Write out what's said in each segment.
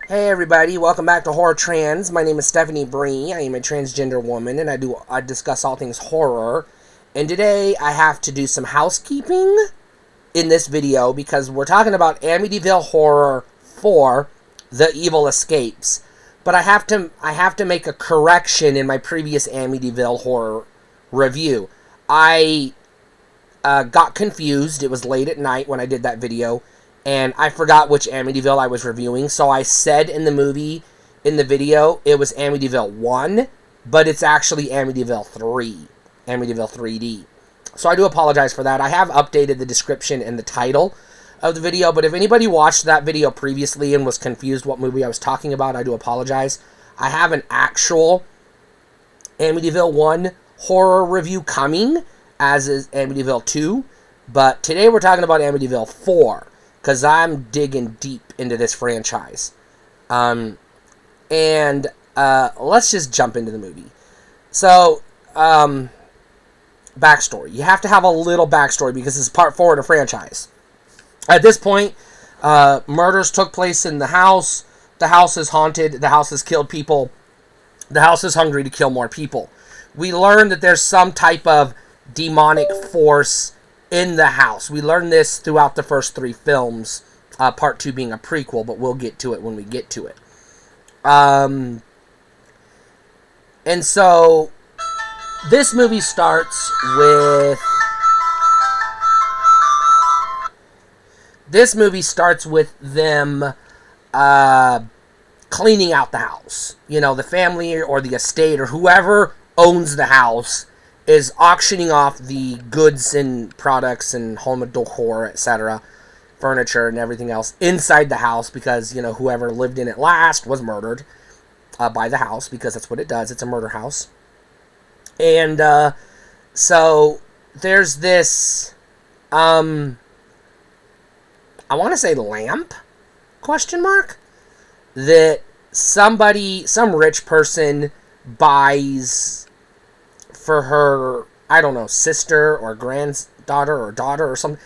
Hey everybody, welcome back to Horror Trans. My name is Stephanie Bree. I am a transgender woman and I discuss all things horror. And today I have to do some housekeeping in this video because we're talking about Amityville Horror 4: The Evil Escapes. But I have to make a correction in my previous Amityville Horror review. I got confused. It was late at night when I did that video, and I forgot which Amityville I was reviewing, so I said in the video, it was Amityville 1, but it's actually Amityville 3, Amityville 3D. So I do apologize for that. I have updated the description and the title of the video, but if anybody watched that video previously and was confused what movie I was talking about, I do apologize. I have an actual Amityville 1 horror review coming, as is Amityville 2, but today we're talking about Amityville 4. Because I'm digging deep into this franchise. Let's just jump into the movie. So, backstory. You have to have a little backstory because this is part 4 of the franchise. At this point, murders took place in the house. The house is haunted. The house has killed people. The house is hungry to kill more people. We learn that there's some type of demonic force in the house. We learned this throughout the first 3 films, part 2 being a prequel, but we'll get to it when we get to it. And so, this movie starts with them cleaning out the house. You know, the family or the estate or whoever owns the house is auctioning off the goods and products and home decor, etc., furniture and everything else inside the house because, you know, whoever lived in it last was murdered by the house, because that's what it does. It's a murder house. And so there's this, I want to say lamp, question mark, that some rich person buys for her, I don't know, sister or granddaughter or daughter or some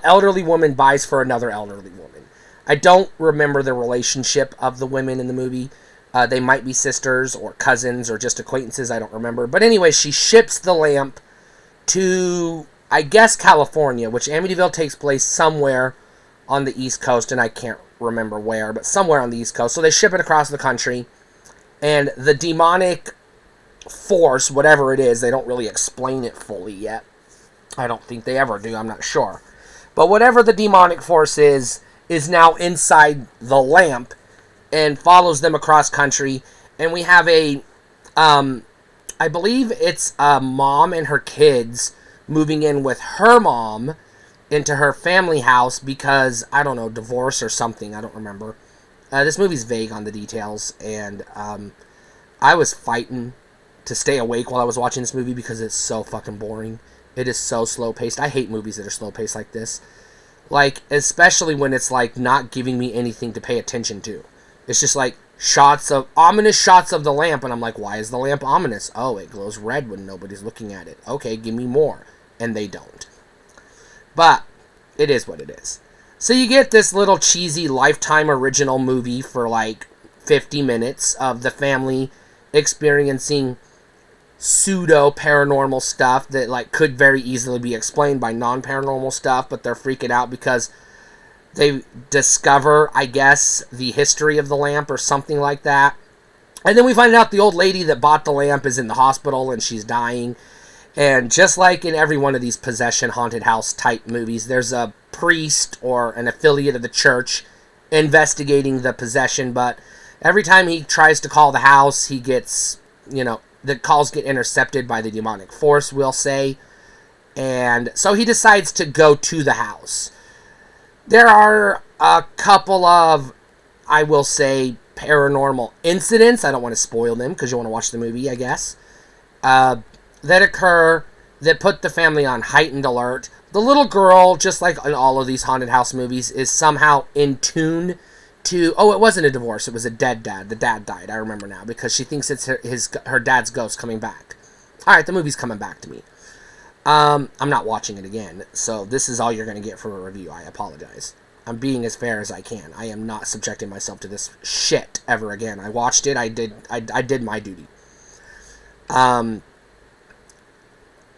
elderly woman buys for another elderly woman. I don't remember the relationship of the women in the movie. They might be sisters or cousins or just acquaintances. I don't remember. But anyway, she ships the lamp to, I guess, California, which Amityville takes place somewhere on the East Coast, and I can't remember where, but somewhere on the East Coast. So they ship it across the country, and the demonic force, whatever it is, they don't really explain it fully yet. I don't think they ever do, I'm not sure. But whatever the demonic force is now inside the lamp and follows them across country. And we have I believe it's a mom and her kids moving in with her mom into her family house because, I don't know, divorce or something, I don't remember. This movie's vague on the details, and I was fighting to stay awake while I was watching this movie because it's so fucking boring. It is so slow-paced. I hate movies that are slow-paced like this. Like, especially when it's, like, not giving me anything to pay attention to. It's just, like, ominous shots of the lamp, and I'm like, why is the lamp ominous? Oh, it glows red when nobody's looking at it. Okay, give me more. And they don't. But, it is what it is. So you get this little cheesy Lifetime original movie for, like, 50 minutes of the family experiencing pseudo paranormal stuff that, like, could very easily be explained by non-paranormal stuff, but they're freaking out because they discover, I guess, the history of the lamp or something like that. And then we find out the old lady that bought the lamp is in the hospital and she's dying. And just like in every one of these possession haunted house type movies, there's a priest or an affiliate of the church investigating the possession, but every time he tries to call the house, he gets, you know, the calls get intercepted by the demonic force, we'll say. And so he decides to go to the house. There are a couple of, I will say, paranormal incidents. I don't want to spoil them because you want to watch the movie, I guess. That occur that put the family on heightened alert. The little girl, just like in all of these haunted house movies, is somehow in tune to... Oh, it wasn't a divorce. It was a dead dad. The dad died. I remember now because she thinks it's her dad's ghost coming back. All right, the movie's coming back to me. I'm not watching it again, so this is all you're going to get for a review. I apologize. I'm being as fair as I can. I am not subjecting myself to this shit ever again. I watched it. I did my duty. And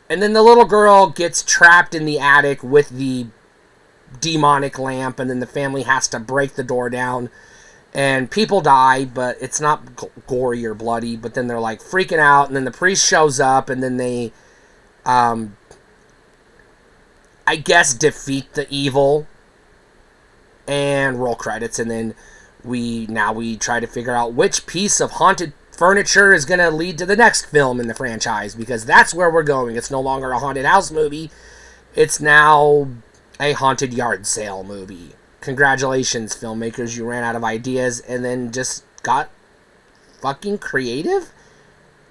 then the little girl gets trapped in the attic with the demonic lamp, and then the family has to break the door down, and people die, but it's not gory or bloody. But then they're like freaking out, and then the priest shows up, and then they, I guess, defeat the evil, and roll credits, and then we try to figure out which piece of haunted furniture is going to lead to the next film in the franchise, because that's where we're going. It's no longer a haunted house movie. It's now a haunted yard sale movie. Congratulations, filmmakers. You ran out of ideas and then just got fucking creative,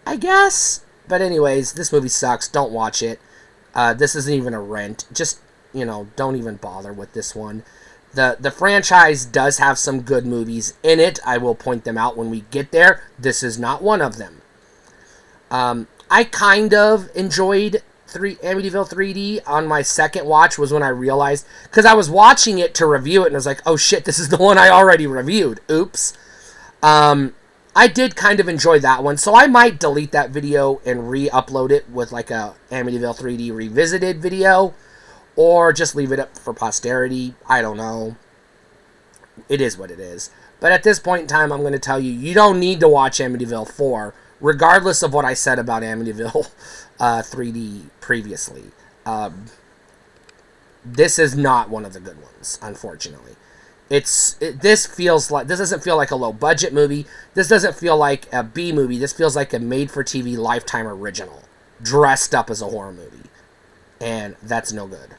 I guess. But anyways, this movie sucks. Don't watch it. This isn't even a rent. Just, don't even bother with this one. The franchise does have some good movies in it. I will point them out when we get there. This is not one of them. I kind of enjoyed Amityville 3D on my second watch, was when I realized, because I was watching it to review it, and I was like, oh shit, this is the one I already reviewed. Oops. I did kind of enjoy that one, so I might delete that video and re-upload it with like a Amityville 3D revisited video, or just leave it up for posterity. I don't know. It is what it is. But at this point in time, I'm going to tell you, you don't need to watch Amityville 4, regardless of what I said about Amityville 3D previously. This is not one of the good ones, unfortunately. This doesn't feel like a low-budget movie. This doesn't feel like a B movie. This feels like a made-for-TV Lifetime original, dressed up as a horror movie. And that's no good.